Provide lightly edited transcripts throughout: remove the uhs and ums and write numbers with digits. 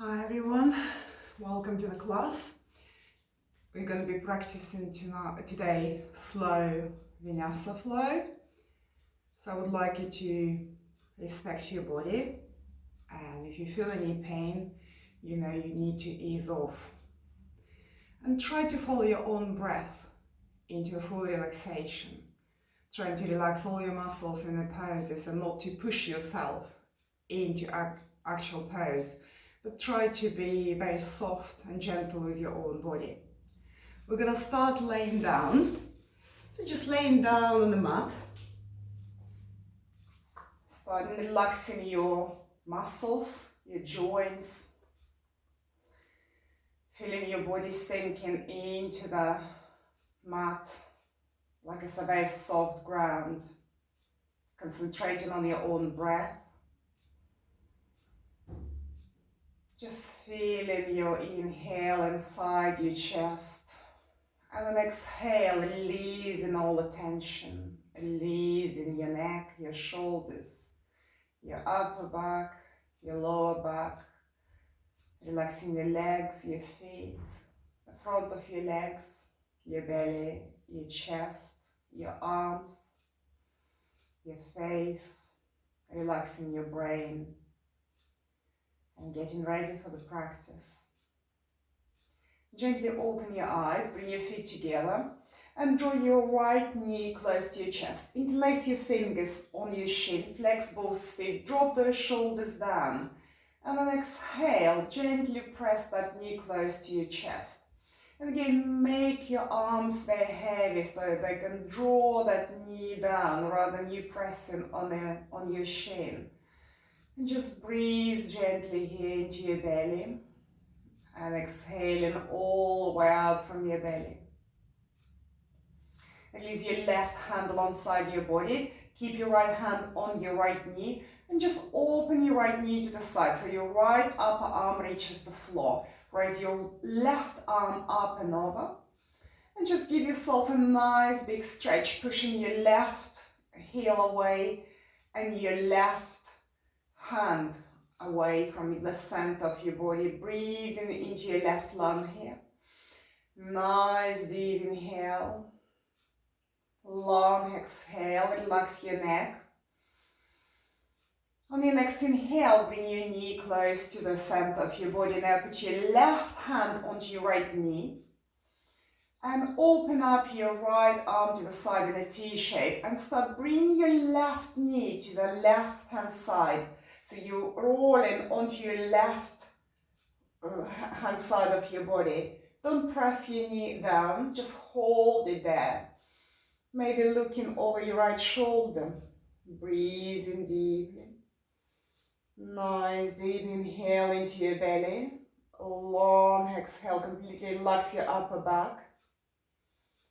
Hi everyone, welcome to the class. We're going to be practicing today slow vinyasa flow. So I would like you to respect your body, and if you feel any pain, you know you need to ease off. And try to follow your own breath into a full relaxation. Trying to relax all your muscles in the poses and not to push yourself into actual pose, but try to be very soft and gentle with your own body. We're going to start laying down. So just laying down on the mat. Start relaxing your muscles, your joints. Feeling your body sinking into the mat like it's a very soft ground. Concentrating on your own breath. Just feeling your inhale inside your chest, and then exhale, releasing all the tension, releasing your neck, your shoulders, your upper back, your lower back, relaxing your legs, your feet, the front of your legs, your belly, your chest, your arms, your face, relaxing your brain, and getting ready for the practice. Gently open your eyes, bring your feet together, and draw your right knee close to your chest. Interlace your fingers on your shin, flex both feet, drop those shoulders down, and then exhale, gently press that knee close to your chest. And again, make your arms very heavy so that they can draw that knee down rather than you pressing on your shin. And just breathe gently here into your belly. And exhaling all the way out from your belly. Release your left hand alongside your body. Keep your right hand on your right knee. And just open your right knee to the side. So your right upper arm reaches the floor. Raise your left arm up and over. And just give yourself a nice big stretch. Pushing your left heel away. And your left hand away from the center of your body, breathing into your left lung here. Nice deep inhale, long exhale, relax your neck. On your next inhale, bring your knee close to the center of your body. Now put your left hand onto your right knee and open up your right arm to the side in a T shape and start bringing your left knee to the left hand side. So you're rolling onto your left hand side of your body. Don't press your knee down, just hold it there. Maybe looking over your right shoulder. Breathing deeply. Nice deep inhale into your belly. Long exhale, completely relax your upper back.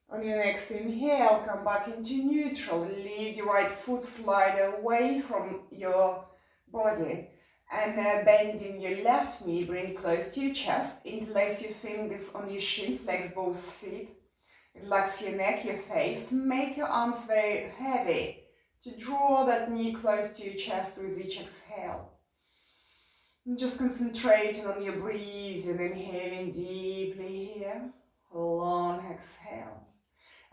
On your next inhale, come back into neutral. Release your right foot, slide away from your body. And bending your left knee, bring close to your chest. Interlace your fingers on your shin, flex both feet. Relax your neck, your face. Make your arms very heavy to draw that knee close to your chest with each exhale. And just concentrating on your breathing, inhaling deeply here. Long exhale.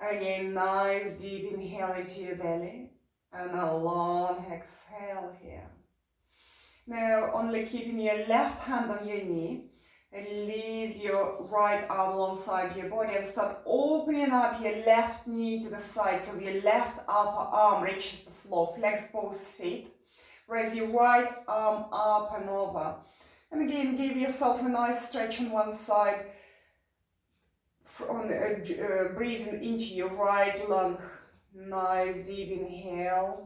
And again, nice deep inhale into your belly. And a long exhale here. Now, only keeping your left hand on your knee, release your right arm alongside your body and start opening up your left knee to the side till your left upper arm reaches the floor. Flex both feet. Raise your right arm up and over. And again, give yourself a nice stretch on one side, breathing into your right lung. Nice deep inhale.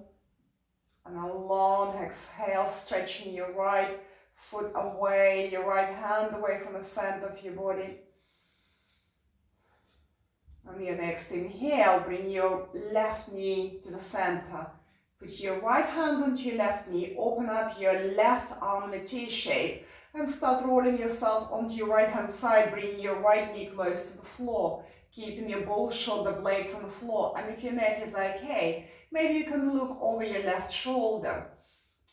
And a long exhale, stretching your right foot away, your right hand away from the center of your body. On your next inhale, bring your left knee to the center. Put your right hand onto your left knee, open up your left arm in a T shape, and start rolling yourself onto your right hand side, bringing your right knee close to the floor, keeping your both shoulder blades on the floor. And if your neck is okay, maybe you can look over your left shoulder.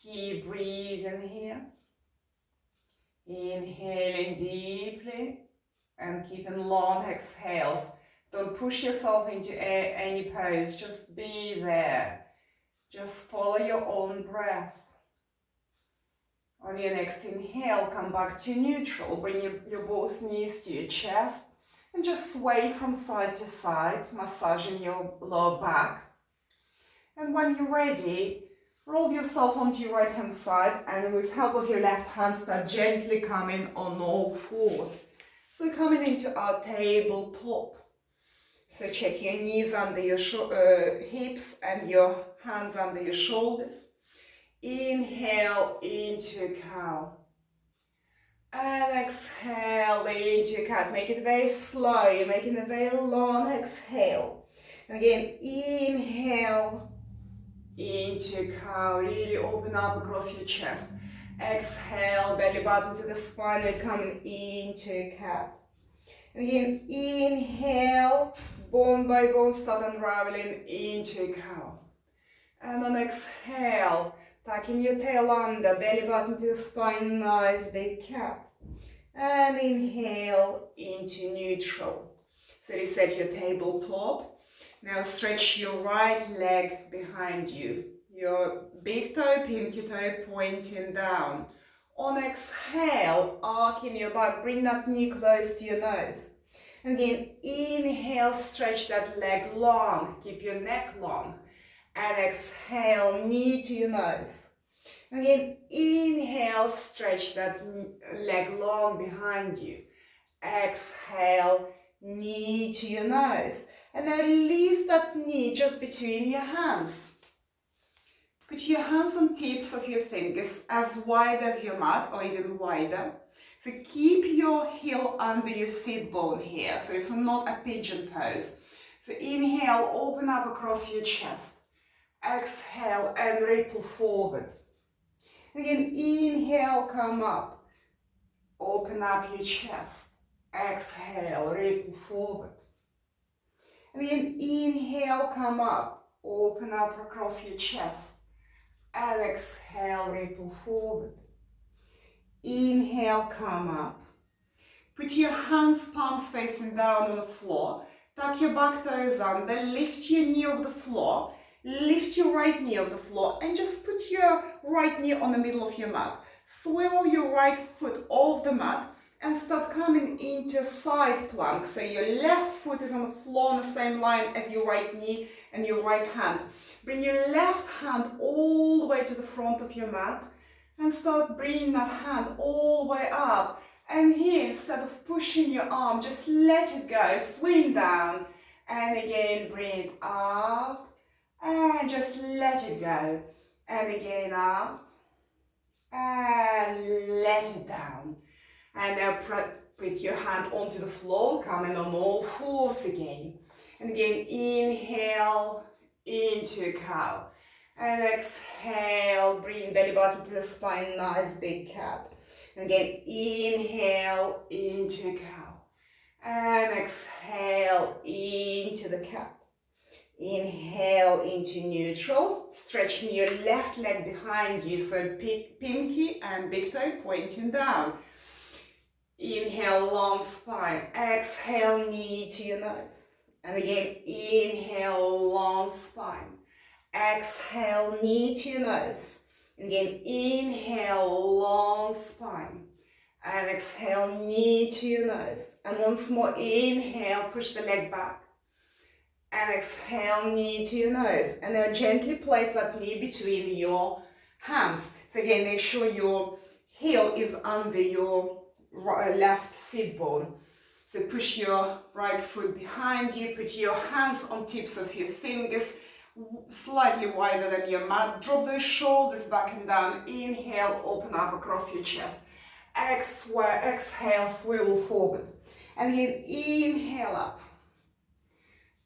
Keep breathing here. Inhaling deeply and keeping long exhales. Don't push yourself into any pose, just be there. Just follow your own breath. On your next inhale, come back to neutral. Bring your both knees to your chest and just sway from side to side, massaging your lower back. And when you're ready, roll yourself onto your right hand side and with help of your left hand, start gently coming on all fours. So coming into our tabletop. So check your knees under your hips and your hands under your shoulders. Inhale into a cow. And exhale into a cat. Make it very slow. You're making a very long exhale. And again, inhale into a cow. Really open up across your chest. Exhale, belly button to the spine. You're coming into a cat. And again, inhale, bone by bone, start unraveling into a cow. And on exhale, tucking your tail under, belly button to the spine, nice big cat. And inhale into neutral. So reset your tabletop. Now stretch your right leg behind you. Your big toe, pinky toe pointing down. On exhale, arcing your back, bring that knee close to your nose. And again, inhale, stretch that leg long, keep your neck long. And exhale, knee to your nose. And again, inhale, stretch that leg long behind you. Exhale, knee to your nose. And then release that knee just between your hands. Put your hands on tips of your fingers as wide as your mat or even wider. So keep your heel under your sit bone here. So it's not a pigeon pose. So inhale, open up across your chest. Exhale and ripple forward. Again, inhale, come up. Open up your chest. Exhale, ripple forward. And again, inhale, come up. Open up across your chest. And exhale, ripple forward. Inhale, come up. Put your hands, palms facing down on the floor. Tuck your back toes under. Lift your knee off the floor. Lift your right knee off the floor. And just put your right knee on the middle of your mat. Swivel your right foot off the mat. And start coming into a side plank. So your left foot is on the floor on the same line as your right knee and your right hand. Bring your left hand all the way to the front of your mat. And start bringing that hand all the way up. And here, instead of pushing your arm, just let it go. Swing down. And again, bring it up. And just let it go. And again, up. And let it down. And now put your hand onto the floor, coming on all fours again. And again, inhale into a cow. And exhale, bring belly button to the spine, nice big cat. And again, inhale into a cow. And exhale into the cat. Inhale into neutral. Stretching your left leg behind you, so pinky and big toe pointing down. Inhale, long spine. Exhale, knee to your nose. And again, inhale, long spine. Exhale, knee to your nose. And again, inhale, long spine. And exhale, knee to your nose. And once more, inhale, push the leg back. And exhale, knee to your nose. And now gently place that knee between your hands. So again, make sure your heel is under your left sit bone. So push your right foot behind you, put your hands on tips of your fingers, slightly wider than your mat. Drop those shoulders back and down. Inhale, open up across your chest. Exhale, swivel forward. And again, inhale up.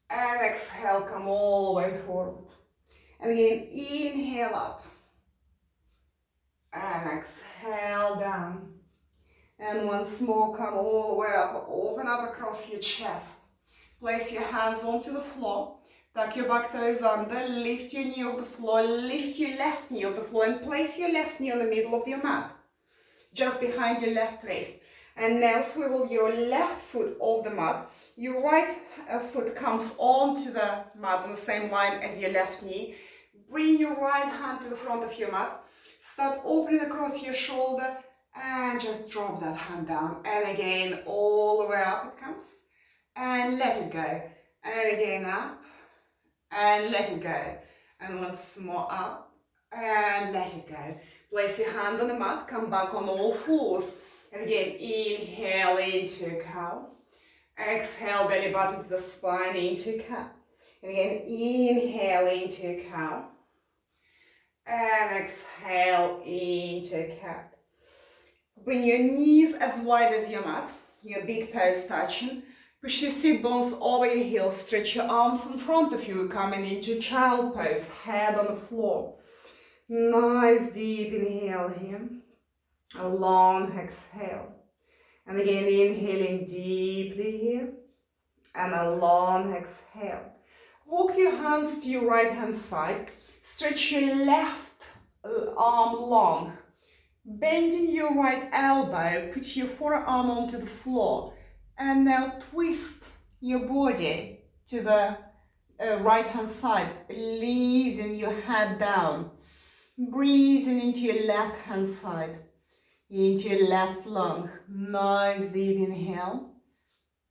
And exhale, come all the way forward. And again, inhale up. And exhale down. And once more, come all the way up, open up across your chest. Place your hands onto the floor, tuck your back toes under, lift your knee off the floor, lift your left knee off the floor and place your left knee on the middle of your mat. just behind your left wrist. And now swivel your left foot off the mat. Your right foot comes onto the mat on the same line as your left knee. Bring your right hand to the front of your mat. Start opening across your shoulder and just drop that hand down. And again, all the way up it comes. And let it go. And again up. And let it go. And once more up. And let it go. Place your hand on the mat. Come back on all fours. And again, inhale into a cow. Exhale, belly button to the spine, into a cow. And again, inhale into a cow. And exhale into a cat. Bring your knees as wide as your mat. Your big toes touching. Push your sit bones over your heels. Stretch your arms in front of you. Coming into child pose. Head on the floor. Nice deep inhale here. A long exhale. And again, inhaling deeply here. And a long exhale. Walk your hands to your right hand side. Stretch your left arm long. Bending your right elbow. Put your forearm onto the floor. And now twist your body to the right hand side. Releasing your head down. Breathing into your left hand side. Into your left lung. Nice deep inhale.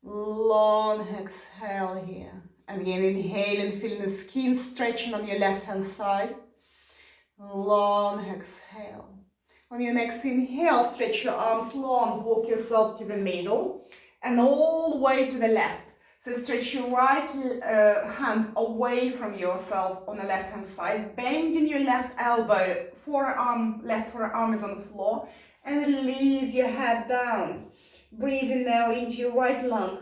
Long exhale here. And again, inhale and feel the skin stretching on your left hand side. Long exhale. On your next inhale, stretch your arms long. Walk yourself to the middle and all the way to the left. So stretch your right hand away from yourself on the left hand side. Bending your left elbow. Left forearm is on the floor. And release your head down. Breathing now into your right lung.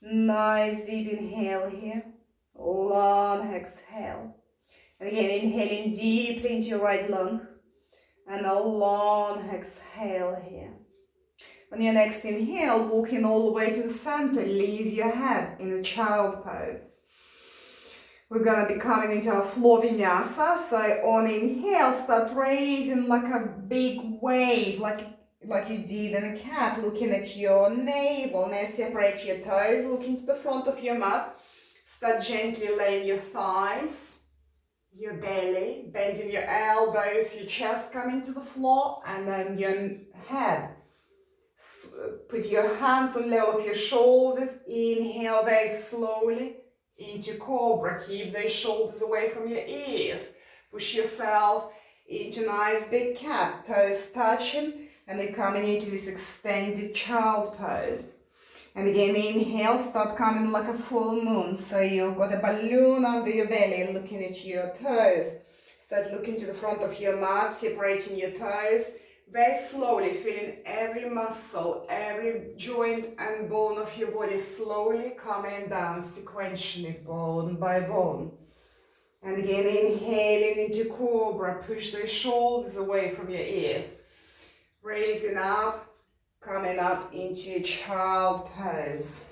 Nice deep inhale here. Long exhale. And again, inhaling deeply into your right lung. And a long exhale here. On your next inhale, walking all the way to the center, release your head in a child pose. We're going to be coming into our floor vinyasa. So on inhale, start raising like a big wave, like you did in a cat, looking at your navel. Now separate your toes, looking to the front of your mat. Start gently laying your thighs, your belly, bending your elbows, your chest coming to the floor, and then your head. Put your hands on level of your shoulders. Inhale very slowly into cobra. Keep those shoulders away from your ears. Push yourself into nice big cat. Toes touching. And then coming into this extended child pose. And again, inhale, start coming like a full moon. So you've got a balloon under your belly, looking at your toes. Start looking to the front of your mat, separating your toes. Very slowly, feeling every muscle, every joint and bone of your body slowly coming down sequentially, bone by bone. And again, inhaling into cobra, push the shoulders away from your ears. Raising up, coming up into child pose.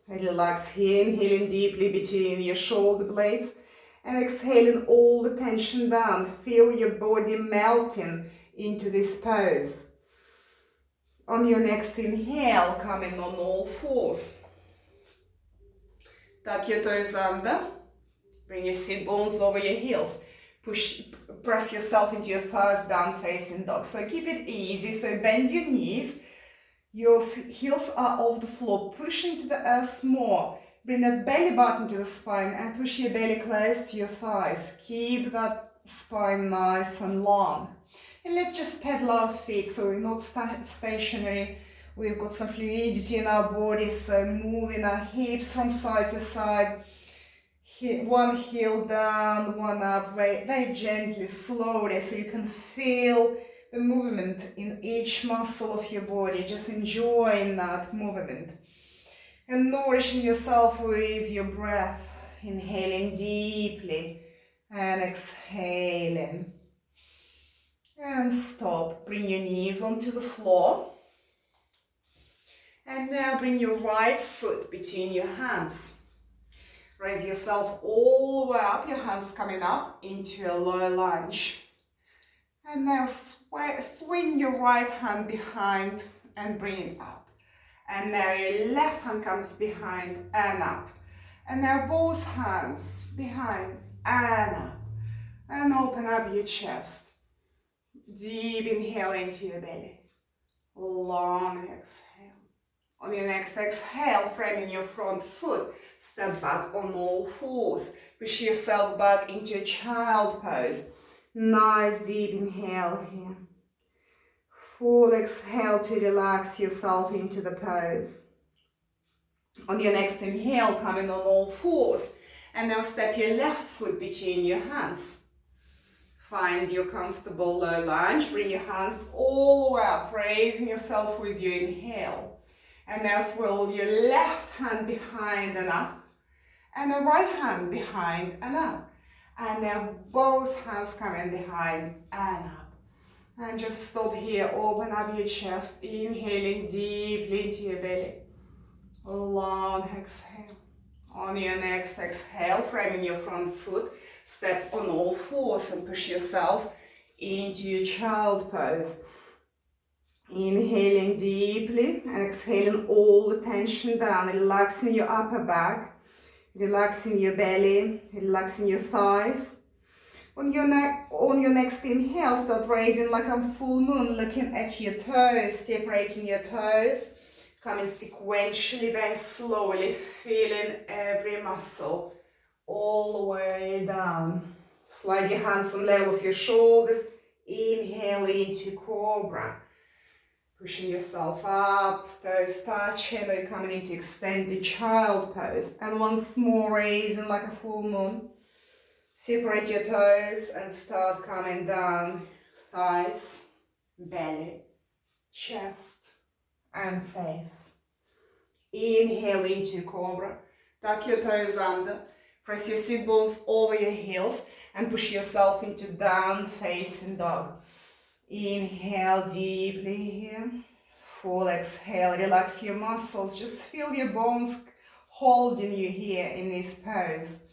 And relax here, inhaling deeply between your shoulder blades and exhaling all the tension down. Feel your body melting into this pose. On your next inhale, coming on all fours. Tuck your toes under. Bring your sit bones over your heels. Press yourself into your first down facing dog. So keep it easy. So bend your knees. Your heels are off the floor. Push into the earth more. Bring that belly button to the spine and push your belly close to your thighs. Keep that spine nice and long. And let's just pedal our feet so we're not stationary. We've got some fluidity in our bodies, so moving our hips from side to side. One heel down, one up, very, very gently, slowly, so you can feel the movement in each muscle of your body. Just enjoying that movement. And nourishing yourself with your breath. Inhaling deeply and exhaling. And stop. Bring your knees onto the floor. And now bring your right foot between your hands. Raise yourself all the way up, your hands coming up into a low lunge. And now Swing your right hand behind and bring it up. And now your left hand comes behind and up. And now both hands behind and up. And open up your chest. Deep inhale into your belly. Long exhale. On your next exhale, framing your front foot, step back on all fours. Push yourself back into a child pose. Nice deep inhale here. Full exhale to relax yourself into the pose. On your next inhale, coming on all fours. And now step your left foot between your hands. Find your comfortable low lunge. Bring your hands all the way up, raising yourself with your inhale. And now swirl your left hand behind and up. And the right hand behind and up. And now both hands coming behind and up. And just stop here. Open up your chest. Inhaling deeply into your belly. Long exhale. On your next exhale, framing your front foot, step on all fours and push yourself into your child pose. Inhaling deeply and exhaling all the tension down, relaxing your upper back, relaxing your belly, relaxing your thighs. On your next inhale, start raising like a full moon, looking at your toes, separating your toes. Coming sequentially, very slowly, feeling every muscle all the way down. Slide your hands on level of your shoulders. Inhale into cobra. Pushing yourself up, toes touching, or you're coming into extended child pose. And once more, raising like a full moon. Separate your toes and start coming down. Thighs, belly, chest, and face. Inhale into cobra. Tuck your toes under. Press your sit bones over your heels and push yourself into down facing dog. Inhale deeply here. Full exhale. Relax your muscles. Just feel your bones holding you here in this pose.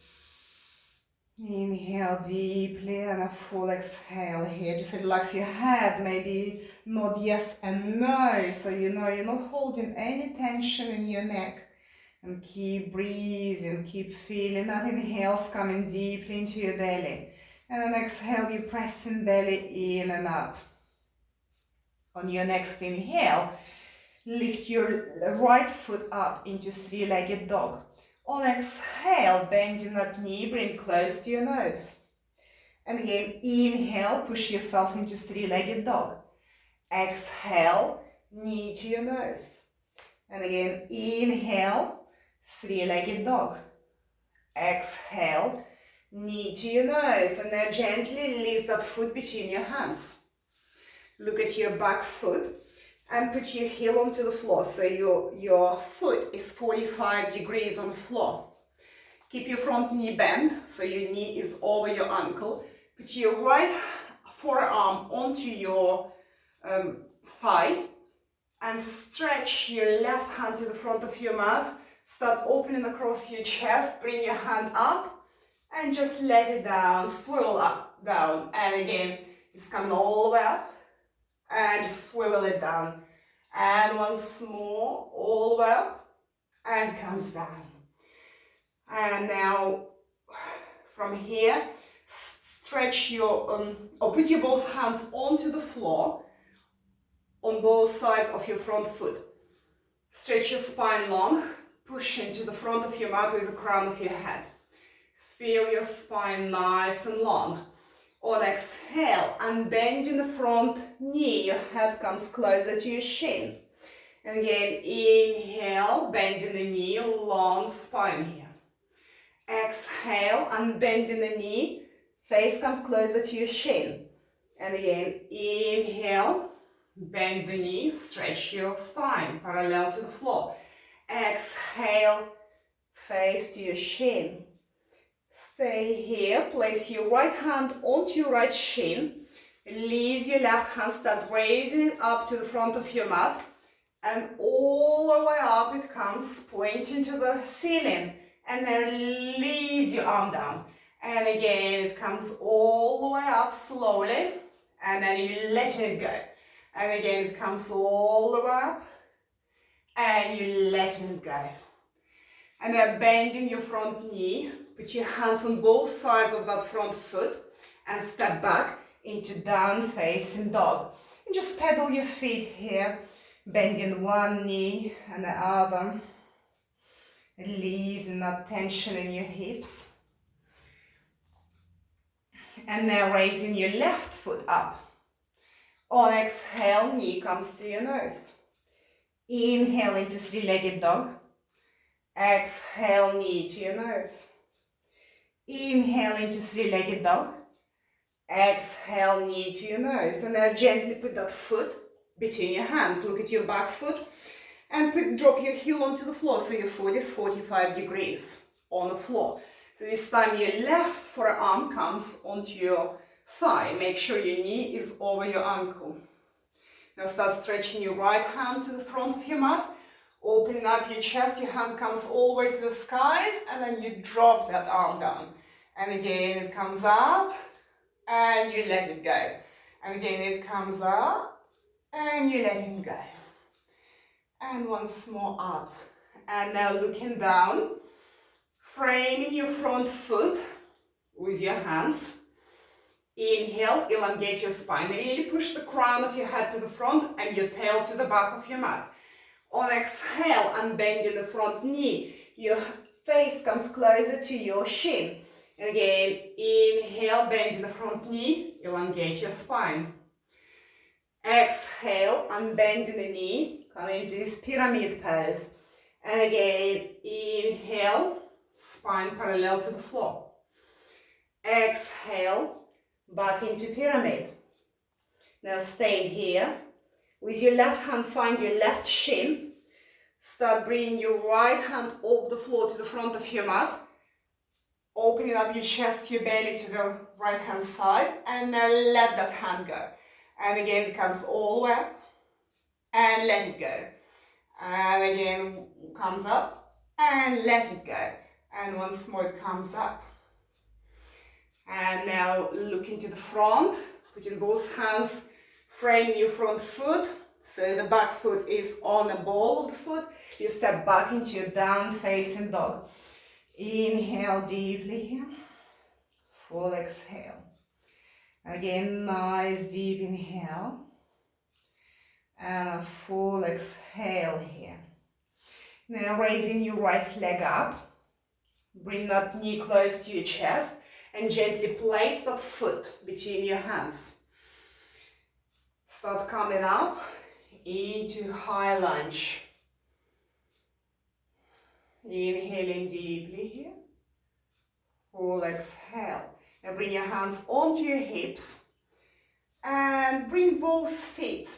Inhale deeply and a full exhale here. Just relax your head, maybe nod yes and no, so you know you're not holding any tension in your neck. And keep breathing, keep feeling that inhales coming deeply into your belly. And then exhale, you pressing belly in and up. On your next inhale, lift your right foot up into three-legged dog. On exhale, bending that knee, bring close to your nose. And again, inhale, push yourself into three-legged dog. Exhale, knee to your nose. And again, inhale, three-legged dog. Exhale, knee to your nose. And now gently release that foot between your hands. Look at your back foot. And put your heel onto the floor, so your foot is 45 degrees on the floor. Keep your front knee bent, so your knee is over your ankle. Put your right forearm onto your thigh and stretch your left hand to the front of your mat. Start opening across your chest, bring your hand up and just let it down, swivel up, down. And again, it's coming all the way up. And just swivel it down. And once more, all the way up, and comes down. And now, from here, stretch your, or put your both hands onto the floor, on both sides of your front foot. Stretch your spine long, push into the front of your mat with the crown of your head. Feel your spine nice and long. On exhale, unbending the front knee, your head comes closer to your shin. And again, inhale, bending the knee, long spine here. Exhale, unbending the knee, face comes closer to your shin. And again, inhale, bend the knee, stretch your spine parallel to the floor. Exhale, face to your shin. Stay here, place your right hand onto your right shin, release your left hand, start raising it up to the front of your mat, and all the way up it comes, pointing to the ceiling, and then release your arm down. And again, it comes all the way up slowly, And then you let it go. And again, it comes all the way up. And you let it go. And then bending your front knee. Put your hands on both sides of that front foot. And step back into down facing dog. And just pedal your feet here. Bending one knee and the other. Releasing that tension in your hips. And now raising your left foot up. On exhale, knee comes to your nose. Inhale into three-legged dog. Exhale, knee to your nose. Inhale into three-legged dog. Exhale, knee to your nose. And now gently put that foot between your hands. Look at your back foot. And drop your heel onto the floor. So your foot is 45 degrees on the floor. So this time your left forearm comes onto your thigh. Make sure your knee is over your ankle. Now start stretching your right hand to the front of your mat. Opening up your chest, your hand comes all the way to the skies, and then you drop that arm down. And again it comes up, and you let it go. And again it comes up, and you let it go. And once more up. And now looking down, framing your front foot with your hands. Inhale, elongate your spine. Really push the crown of your head to the front and your tail to the back of your mat. On exhale, unbending the front knee. Your face comes closer to your shin. And again, inhale, bending the front knee, elongate your spine. Exhale, unbending the knee, come into this pyramid pose. And again, inhale, spine parallel to the floor. Exhale, back into pyramid. Now stay here. With your left hand, find your left shin. Start bringing your right hand off the floor to the front of your mat. Opening up your chest, your belly to the right hand side. And now let that hand go. And again, it comes all the way up. And let it go. And again, comes up. And let it go. And once more, it comes up. And now look into the front, putting both hands, framing your front foot. So the back foot is on the ball of the foot. You step back into your down facing dog. Inhale deeply here. Full exhale. Again, nice deep inhale. And a full exhale here. Now raising your right leg up. Bring that knee close to your chest. And gently place that foot between your hands. Start coming up into high lunge. Inhaling deeply here. Full exhale. And bring your hands onto your hips. And bring both feet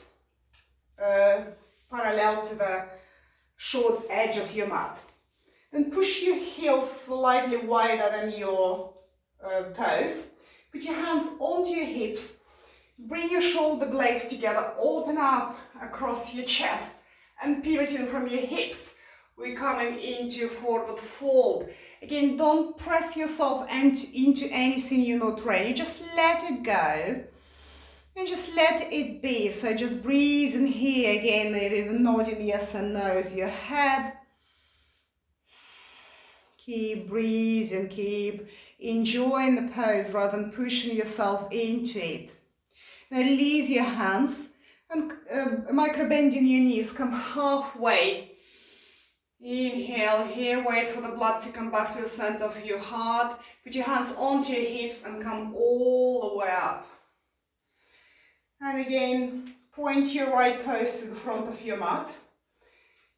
parallel to the short edge of your mat. Then push your heels slightly wider than your toes. Put your hands onto your hips. Bring your shoulder blades together. Open up across your chest. And pivoting from your hips, we're coming into forward fold. Again, don't press yourself into anything you're not ready. Just let it go. And just let it be. So just breathe in here again. Maybe even nodding yes and no with your head. Keep breathing, keep enjoying the pose rather than pushing yourself into it. Now release your hands and micro bending your knees. Come halfway. Inhale here, wait for the blood to come back to the center of your heart. Put your hands onto your hips and come all the way up. And again, point your right toes to the front of your mat.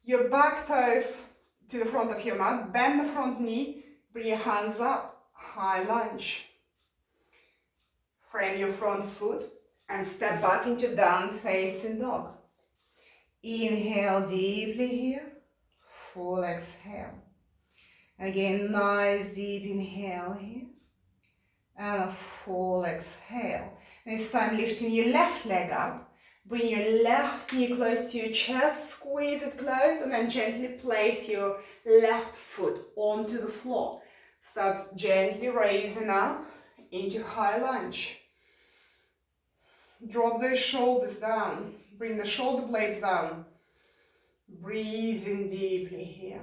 Your back toes to the front of your mat. Bend the front knee. Bring your hands up. High lunge. Frame your front foot and step back into down facing dog. Inhale deeply here. Full exhale. Again, nice deep inhale here. And a full exhale. This time lifting your left leg up. Bring your left knee close to your chest. Squeeze it close and then gently place your left foot onto the floor. Start gently raising up into high lunge. Drop the shoulders down. Bring the shoulder blades down. Breathe in deeply here.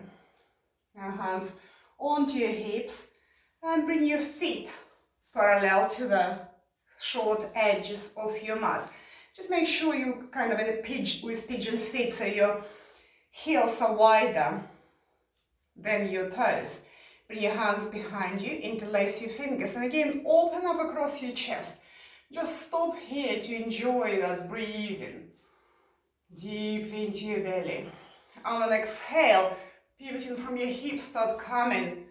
Now hands onto your hips and bring your feet parallel to the short edges of your mat. Just make sure you kind of in a pigeon feet, so your heels are wider than your toes. Bring your hands behind you, interlace your fingers, and again open up across your chest. Just stop here to enjoy that breathing deeply into your belly. On an exhale, pivoting from your hips, start coming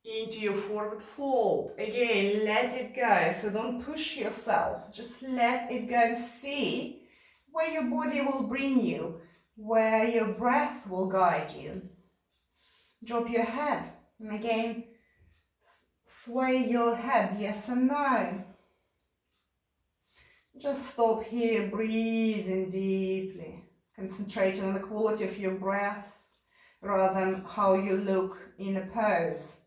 into your forward fold. Again, let it go. So don't push yourself. Just let it go and see where your body will bring you, where your breath will guide you. Drop your head. And again, sway your head, yes and no. Just stop here, breathing deeply. Concentrating on the quality of your breath rather than how you look in a pose.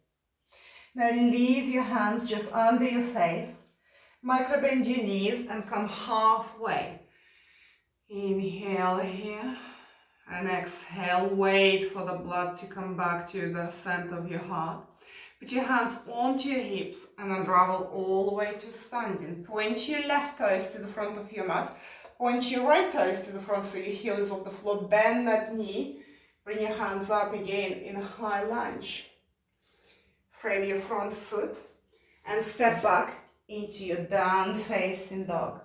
Now release your hands just under your face. Micro bend your knees and come halfway. Inhale here and exhale. Wait for the blood to come back to the center of your heart. Put your hands onto your hips and unravel all the way to standing. Point your left toes to the front of your mat. Point your right toes to the front so your heel is off the floor. Bend that knee. Bring your hands up again in a high lunge. Frame your front foot and step back into your down facing dog.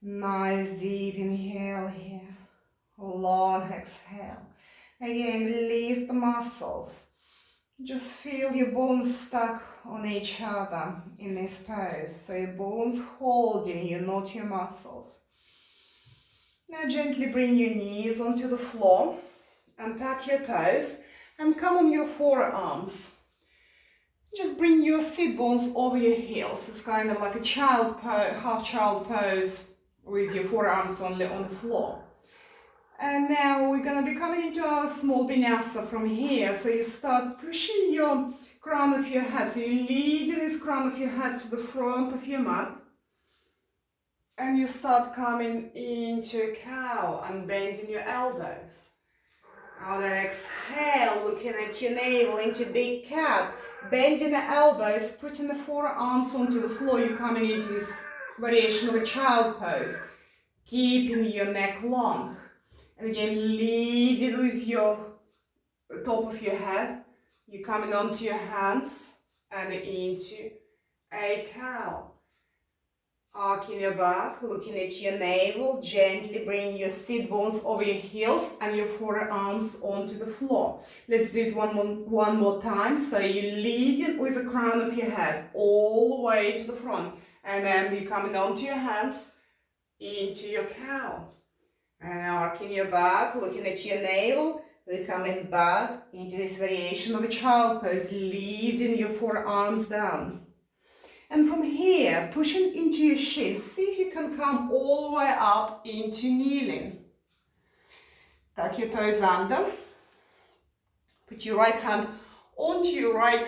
Nice deep inhale here. Long exhale. Again, release the muscles. Just feel your bones stuck on each other in this pose. So your bones holding you, not your muscles. Now gently bring your knees onto the floor and tap your toes and come on your forearms. Just bring your sit bones over your heels. It's kind of like a half child pose with your forearms only on the floor. And now we're going to be coming into our small vinyasa from here. So you start pushing your crown of your head. So you lead this crown of your head to the front of your mat. And you start coming into a cow and bending your elbows. Now then exhale, looking at your navel into big cat. Bending the elbows, putting the forearms onto the floor. You're coming into this variation of a child pose. Keeping your neck long. And again, leading with your top of your head. You're coming onto your hands and into a cow. Arcing your back, looking at your navel, gently bring your sit bones over your heels and your forearms onto the floor. Let's do it one more time. So you lead it with the crown of your head all the way to the front. And then you're coming onto your hands into your cow. And arcing your back, looking at your navel, we're coming back into this variation of a child pose, leading your forearms down. And from here, pushing into your shins, see if you can come all the way up into kneeling. Tuck your toes under. Put your right hand onto your right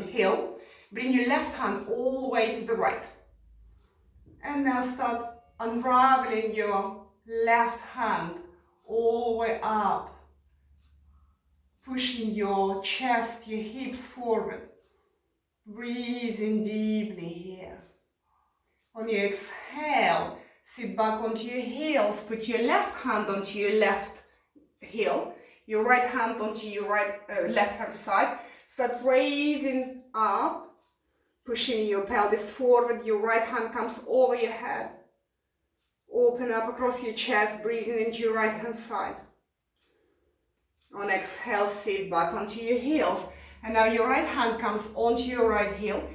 heel. Bring your left hand all the way to the right. And now start unraveling your left hand all the way up. Pushing your chest, your hips forward. Breathing deeply here. On your exhale, sit back onto your heels. Put your left hand onto your left heel. Your right hand onto your left hand side. Start raising up. Pushing your pelvis forward. Your right hand comes over your head. Open up across your chest. Breathing into your right hand side. On exhale, sit back onto your heels. And now your right hand comes onto your right heel,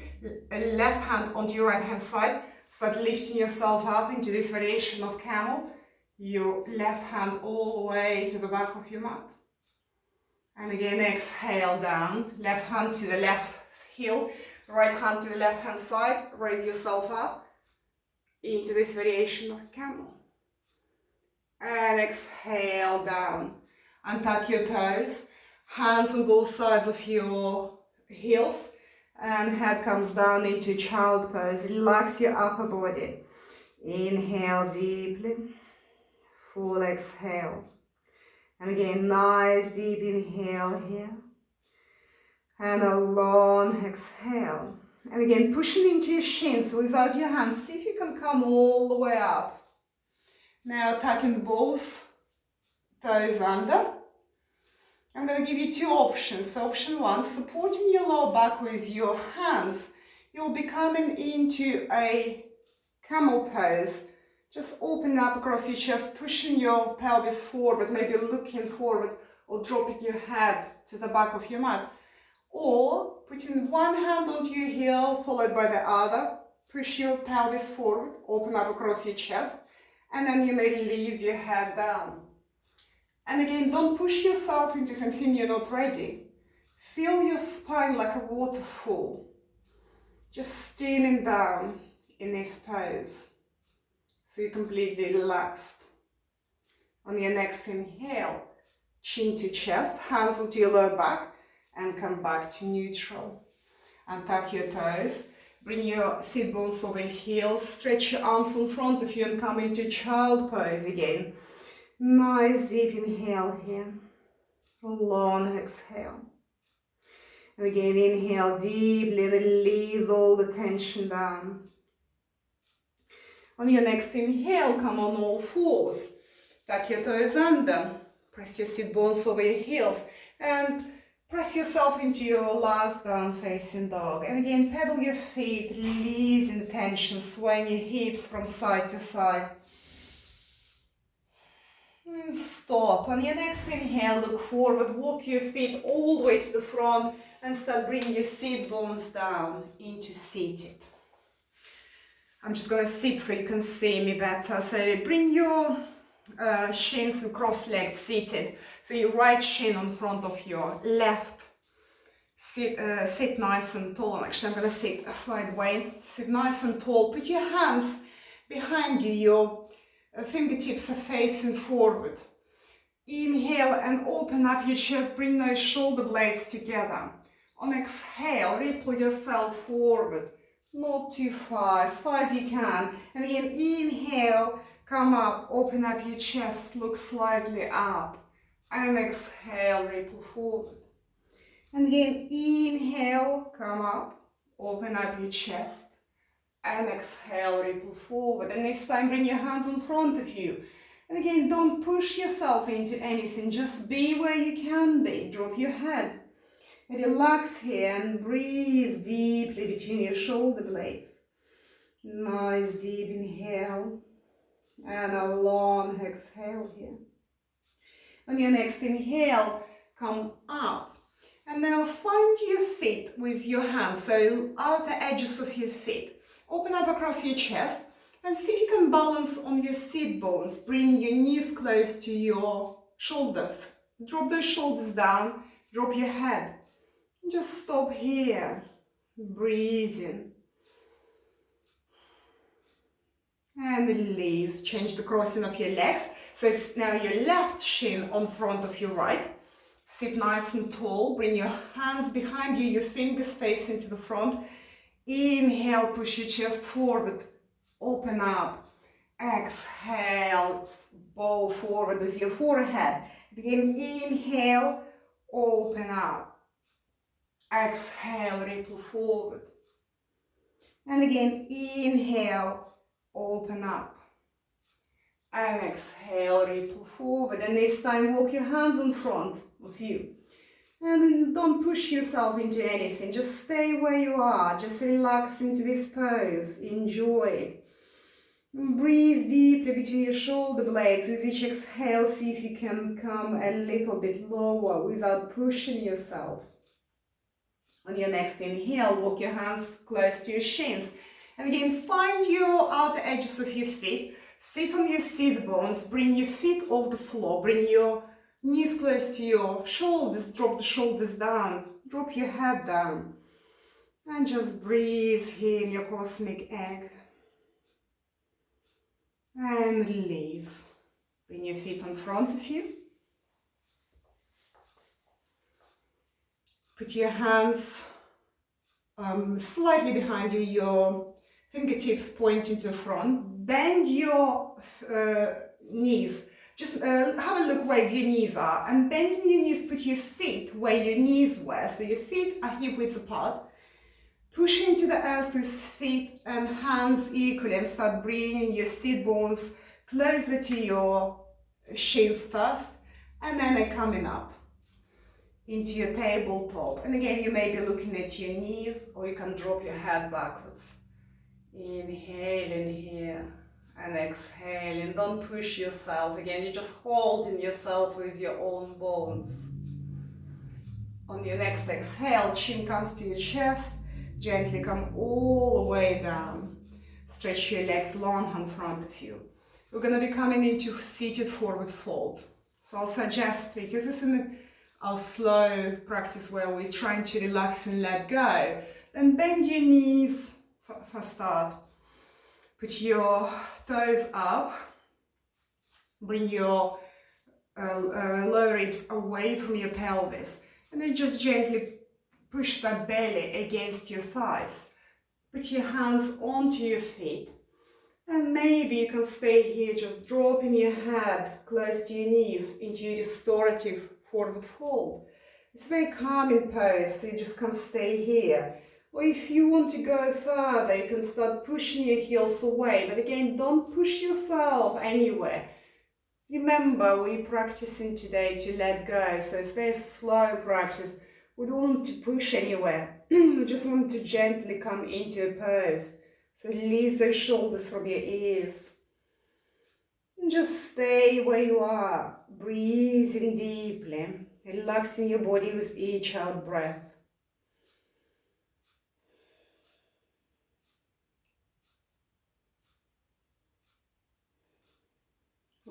left hand onto your right hand side. Start lifting yourself up into this variation of camel. Your left hand all the way to the back of your mat. And again, exhale down. Left hand to the left heel, right hand to the left hand side. Raise yourself up into this variation of camel. And exhale down. Untuck your toes. Hands on both sides of your heels and head comes down into child pose. Relax your upper body. Inhale deeply, full exhale. And again, nice deep inhale here. And a long exhale. And again, pushing into your shins without your hands. See if you can come all the way up. Now tucking both toes under. I'm going to give you two options. So option one, supporting your lower back with your hands. You'll be coming into a camel pose. Just open up across your chest, pushing your pelvis forward, maybe looking forward or dropping your head to the back of your mat. Or putting one hand onto your heel, followed by the other. Push your pelvis forward, open up across your chest, and then you may release your head down. And again, don't push yourself into something you're not ready. Feel your spine like a waterfall, just streaming down in this pose. So you're completely relaxed. On your next inhale, chin to chest, hands onto your lower back, and come back to neutral. Untap your toes, bring your sit bones over your heels, stretch your arms in front of you and come into child pose again. Nice deep inhale here, long exhale. And again, inhale deeply, release all the tension down. On your next inhale, come on all fours. Tuck your toes under, press your sit bones over your heels, and press yourself into your last down facing dog. And again, pedal your feet, releasing tension, swaying your hips from side to side. And stop. On your next inhale, look forward, walk your feet all the way to the front and start bringing your sit bones down into seated. I'm just going to sit so you can see me better. So bring your shins and cross-legged seated. So your right shin on front of your left. Sit nice and tall. Actually, I'm going to sit sideways. Sit nice and tall. Put your hands behind you. Your fingertips are facing forward. Inhale and open up your chest. Bring those shoulder blades together. On exhale, ripple yourself forward. Not too far as you can. And again, inhale, come up, open up your chest, look slightly up. And exhale, ripple forward. And again, inhale, come up, open up your chest. And exhale, ripple forward. And this time, bring your hands in front of you. And again, don't push yourself into anything. Just be where you can be. Drop your head. Relax here and breathe deeply between your shoulder blades. Nice deep inhale and a long exhale here. On your next inhale, come up. And now find your feet with your hands, so outer edges of your feet. Open up across your chest and see if you can balance on your sit bones. Bring your knees close to your shoulders. Drop those shoulders down, drop your head. Just stop here, breathing. And release. Change the crossing of your legs. So it's now your left shin on front of your right. Sit nice and tall. Bring your hands behind you, your fingers facing to the front. Inhale, push your chest forward. Open up. Exhale, bow forward with your forehead. Again, inhale, open up. Exhale, ripple forward. And again, inhale, open up. And exhale, ripple forward. And this time, walk your hands in front of you. And don't push yourself into anything. Just stay where you are. Just relax into this pose. Enjoy it. Breathe deeply between your shoulder blades. With each exhale, see if you can come a little bit lower without pushing yourself. On your next inhale, walk your hands close to your shins. And again, find your outer edges of your feet. Sit on your sit bones. Bring your feet off the floor. Bring your knees close to your shoulders. Drop the shoulders down. Drop your head down. And just breathe here in your cosmic egg. And release. Bring your feet in front of you. Put your hands slightly behind you, your fingertips pointing to the front. bend your knees. Just have a look where your knees are, and bending your knees, put your feet where your knees were. So your feet are hip width apart. Push into the earth with feet and hands equally, and start bringing your sit bones closer to your shins first, and then they're coming up into your tabletop. And again, you may be looking at your knees, or you can drop your head backwards. Inhale in here and exhale, and don't push yourself. Again, you're just holding yourself with your own bones. On your next exhale, chin comes to your chest, gently come all the way down. Stretch your legs long in front of you. We're going to be coming into seated forward fold. So I'll suggest, because this is our slow practice where we're trying to relax and let go, then bend your knees for start. Put your toes up, bring your lower ribs away from your pelvis, and then just gently push that belly against your thighs. Put your hands onto your feet, and maybe you can stay here just dropping your head close to your knees into your restorative forward fold. It's a very calming pose, so you just can stay here. Or if you want to go further, you can start pushing your heels away, but again, don't push yourself anywhere. Remember, we're practicing today to let go, so it's very slow practice. We don't want to push anywhere. We just want to gently come into a pose. So release those shoulders from your ears. And just stay where you are, breathing deeply, relaxing your body with each out breath.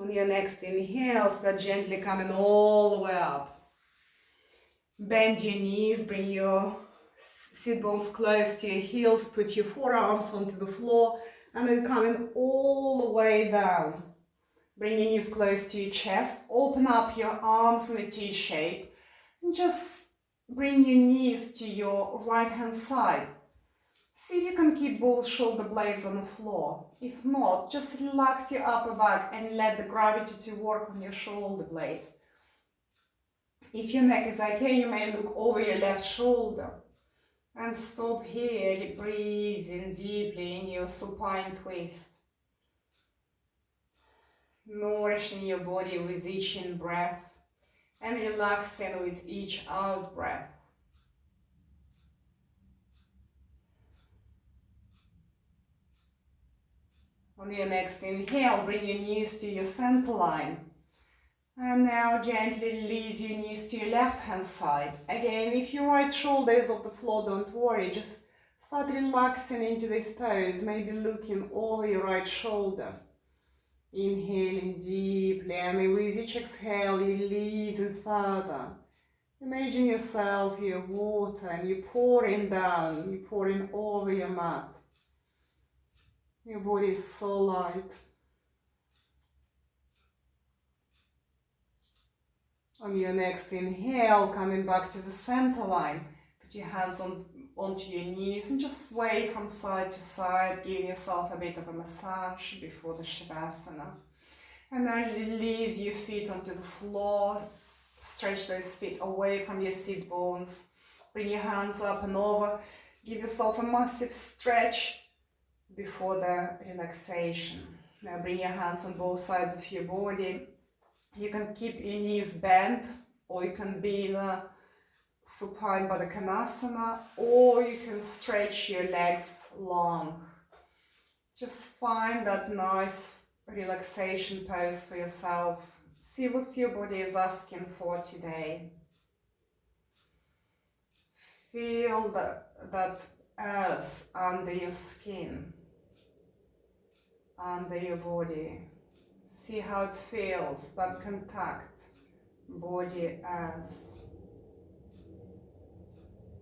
On your next inhale, start gently coming all the way up. Bend your knees, bring your sit bones close to your heels, put your forearms onto the floor, and then coming all the way down. Bring your knees close to your chest, open up your arms in a T shape, and just bring your knees to your right hand side. See if you can keep both shoulder blades on the floor. If not, just relax your upper back and let the gravity to work on your shoulder blades. If your neck is okay, you may look over your left shoulder. And stop here, breathing deeply in your supine twist. Nourishing your body with each in breath and relaxing with each out breath. On your next inhale, bring your knees to your center line. And now gently release your knees to your left hand side. Again, if your right shoulder is off the floor, don't worry, just start relaxing into this pose, maybe looking over your right shoulder. Inhaling deeply, and with each exhale, you releasing further. Imagine yourself, your water, and you're pouring down, you're pouring over your mat. Your body is so light. On your next inhale, coming back to the center line, put your hands onto your knees and just sway from side to side, giving yourself a bit of a massage before the Shavasana. And then release your feet onto the floor, stretch those feet away from your sit bones, bring your hands up and over, give yourself a massive stretch before the relaxation. Now bring your hands on both sides of your body. You can keep your knees bent, or you can be in a supine Baddha Konasana, or you can stretch your legs long. Just find that nice relaxation pose for yourself. See what your body is asking for today. Feel that earth under your skin, under your body. See how it feels, that contact, body, earth.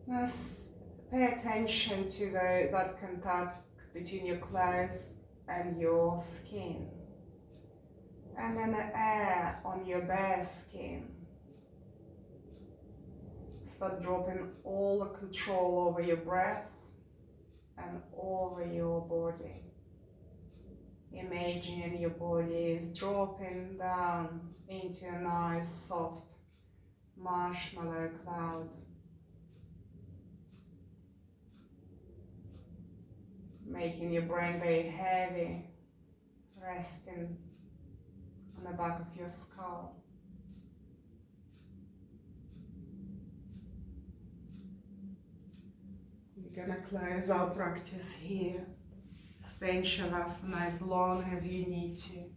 Just pay attention to that contact between your clothes and your skin. And then the air on your bare skin. Start dropping all the control over your breath and over your body. Imagining your body is dropping down into a nice soft marshmallow cloud. Making your brain very heavy, resting on the back of your skull. We're gonna close our practice here. Stay in Shavasana as long as you need to.